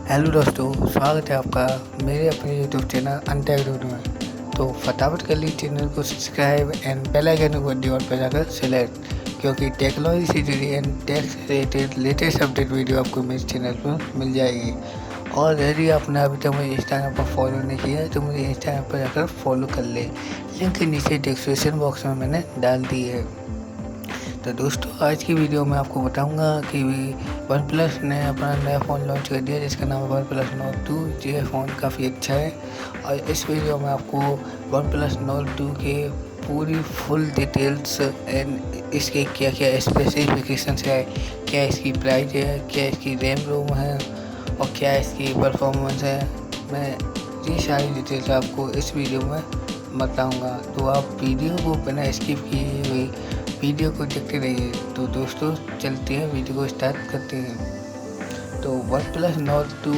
Hello दोस्तों, स्वागत है आपका मेरे अपने यूट्यूब चैनल अनटाइटल्ड में। तो फटाफट कर लीजिए चैनल को सब्सक्राइब एंड बेल आइकन को घंटी पर जाकर सेलेक्ट, क्योंकि टेक्नोलॉजी से जुड़ी एंड टेक से रिलेटेड लेटेस्ट अपडेट वीडियो आपको मेरे चैनल पर मिल जाएगी। और यदि आपने अभी तक मुझे इंस्टाग्राम पर फॉलो नहीं किया है तो मुझे इंस्टाग्राम पर जाकर फॉलो कर ले। लिंक नीचे डिस्क्रिप्शन बॉक्स में मैंने डाल दी है। तो दोस्तों, आज की वीडियो में आपको बताऊंगा कि वन प्लस ने अपना नया फ़ोन लॉन्च कर दिया जिसका नाम है वन प्लस नॉर्ड 2। ये फ़ोन काफ़ी अच्छा है और इस वीडियो में आपको वन प्लस नॉर्ड 2 के पूरी फुल डिटेल्स एंड इसके क्या क्या स्पेसिफिकेशंस है, क्या इसकी प्राइस है, क्या इसकी रैम रोम है और क्या इसकी परफॉर्मेंस है, मैं ये सारी डिटेल्स आपको इस वीडियो में बताऊंगा। तो आप वीडियो को बिना स्किप किए हुए वीडियो को देखते रहिए। तो दोस्तों, चलते हैं वीडियो को स्टार्ट करते हैं। तो वन प्लस नॉर्ड 2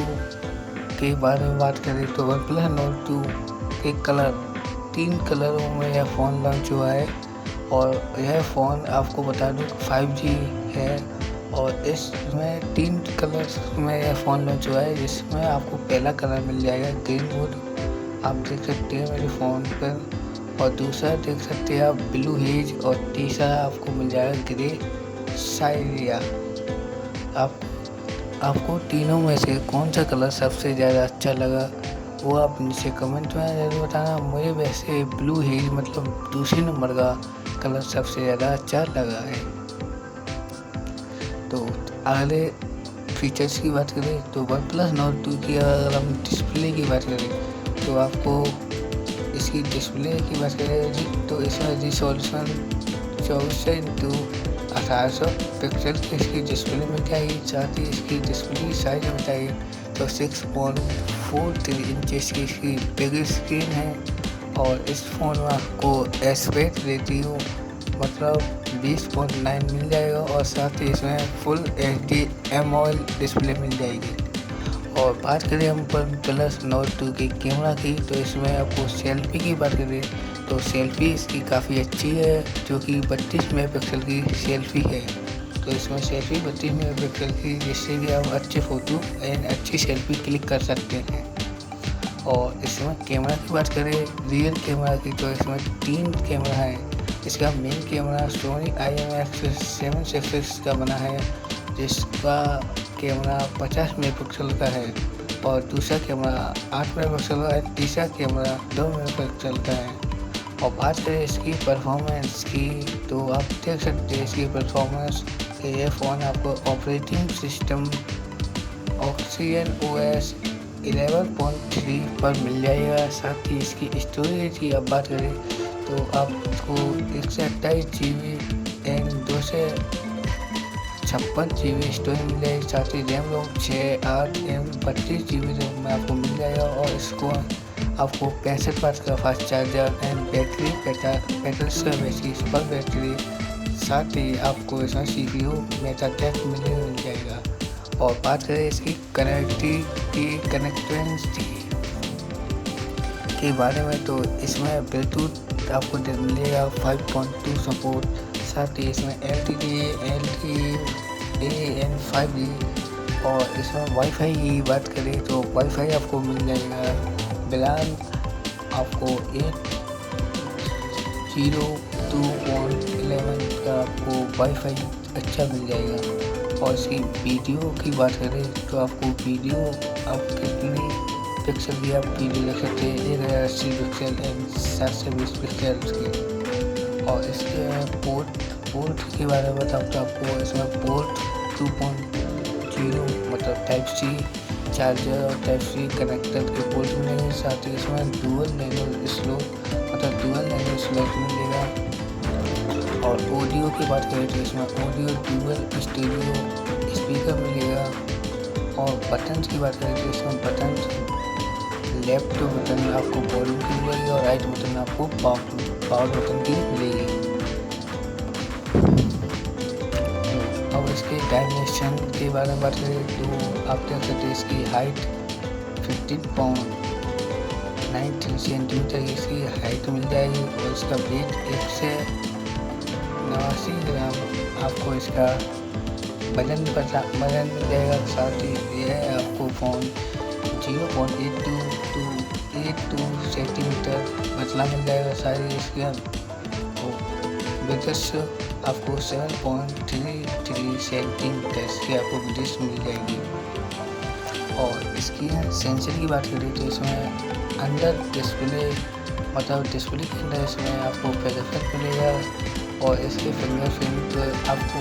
के बारे में बात करें तो वन प्लस नॉर्ड 2 के तीन कलरों में यह फ़ोन लॉन्च हुआ है। और यह फ़ोन आपको बता दूँ 5G है और इसमें 3 कलर्स में यह फ़ोन लॉन्च हुआ है, जिसमें आपको पहला कलर मिल जाएगा ग्रीन वुड, आप देख सकते हैं मेरे फ़ोन पर, और दूसरा देख सकते हैं आप ब्लू हेज, और तीसरा आपको मिल जाएगा ग्रे साइरिया। आपको तीनों में से कौन सा कलर सबसे ज़्यादा अच्छा लगा वो आप नीचे कमेंट में जरूर बताना। मुझे वैसे ब्लू हेज मतलब दूसरे नंबर का कलर सबसे ज़्यादा अच्छा लगा है। तो अगले फीचर्स की बात करें तो वन प्लस नॉर्ड 2 की अगर हम डिस्प्ले की बात करें तो आपको इसकी डिस्प्ले की बात करें तो इसमें रिजोल्यूशन 24x1800 पिक्सल की इसकी डिस्प्ले में जाएगी। साथ ही इसकी डिस्प्ले साइज बताइए तो 6.43 इंचेस की इसकी बिग स्क्रीन है। और इस फ़ोन में आपको एस्पेक्ट रेशियो मतलब 20.9 मिल जाएगा और साथ ही इसमें फुल HD AMOLED डिस्प्ले मिल जाएगी। और बात करें हम वन प्लस नॉर्ड 2 की कैमरा की तो इसमें आपको सेल्फी की बात करें तो सेल्फी इसकी काफ़ी अच्छी है, जो कि 32 मेगापिक्सल की सेल्फी है। तो इसमें सेल्फी 32 मेगापिक्सल की, जिससे कि आप अच्छे फ़ोटो एंड अच्छी सेल्फी क्लिक कर सकते हैं। और इसमें कैमरा की बात करें रियल कैमरा की तो इसमें 3 कैमरा है। इसका मेन कैमरा सोनी IMX766 का बना है, जिसका कैमरा 50 मेगापिक्सल का है, और दूसरा कैमरा 8 मेगापिक्सल का है, तीसरा कैमरा 2 मेगापिक्सल का है। और बात करें इसकी परफॉर्मेंस की तो आप देख सकते हैं इसकी परफॉर्मेंस कि यह फ़ोन आपको ऑपरेटिंग सिस्टम ऑक्सीजन OS 11.3 पर मिल जाएगा। साथ ही इसकी स्टोरेज की आप बात करें तो आपको 128 GB एंड 256 GB स्टोरेज मिल जाएगी। साथ ही RAM ROM 6, 8 and 32 GB RAM में आपको मिल जाएगा। और इसको आपको 65 वाट का fast charger and battery 4500 mAh की सुपर बैटरी, साथ ही आपको इसमें CPU मेटाटेक मिल जाएगा। और बात करें इसकी कनेक्टिविटी के बारे में तो इसमें ब्लूटूथ आपको मिलेगा 5.2 सपोर्ट, साथ ही इसमें LTE एंड 5G। और इसमें वाईफाई की बात करें तो वाईफाई आपको मिल जाएगा बिलान आपको 802.11 का आपको वाईफाई अच्छा मिल जाएगा। और इसकी वीडियो की बात करें तो आपको वीडियो आप कितनी पिक्सल की आप वीडियो देख सकते हैं, 1080 पिक्सल एंड 720 पिक्सल की। और इसके पोर्ट के बारे में बताऊँ तो आपको इसमें पोर्ट 2.0 मतलब टाइप-C चार्जर और टाइप-C कनेक्टर के पोर्ट मिलेंगे। साथ ही इसमें डुअल लैंग्वेज स्लॉट मिलेगा। और ऑडियो की बात करें तो इसमें ऑडियो डुअल स्टीरियो स्पीकर मिलेगा। और बटन की बात करें तो इसमें बटन लेफ्ट बटन आपको वॉल्यूम की मिलेगी और राइट बटन आपको पावर बटन की मिलेगी। अब इसके डायमेंशन के बारे में बात करें तो आप देख सकते हैं इसकी हाइट 15.93 सेंटीमीटर की इसकी हाइट मिल जाएगी। और इसका वेट 189 ग्राम आपको इसका बटन मिल जाएगा। साथ ही ये है आपको फ़ोन 0.82 सेंटीमीटर पतला मिल जाएगा साइज इसका। तो बिगेस्ट आपको 7.33 सेंटीमीटर की आपको डिस्क मिल जाएगी। और इसकी सेंसर की बात करें तो इसमें अंदर डिस्प्ले मतलब डिस्प्ले के अंदर इसमें आपको फिंगरप्रिंट मिलेगा। और इसके फिंगरप्रिंट आपको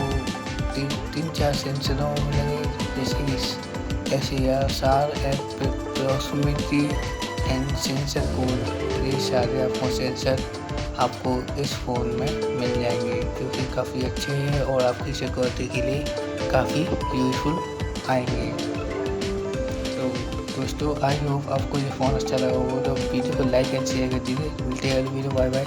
3-4 सेंसरों में मिलेंगे, जैसे कि SAR and proximity and sensor code. ये सारे आपको सेंसर आपको इस फ़ोन में मिल जाएंगे, जो कि काफ़ी अच्छे हैं और आपकी सिक्योरिटी के लिए काफ़ी यूज़फुल आएंगे। तो दोस्तों, आई होप आपको ये फ़ोन अच्छा लगा होगा। तो वीडियो को लाइक एंड शेयर कर दीजिए। मिलते हैं अगली वीडियो। Bye bye.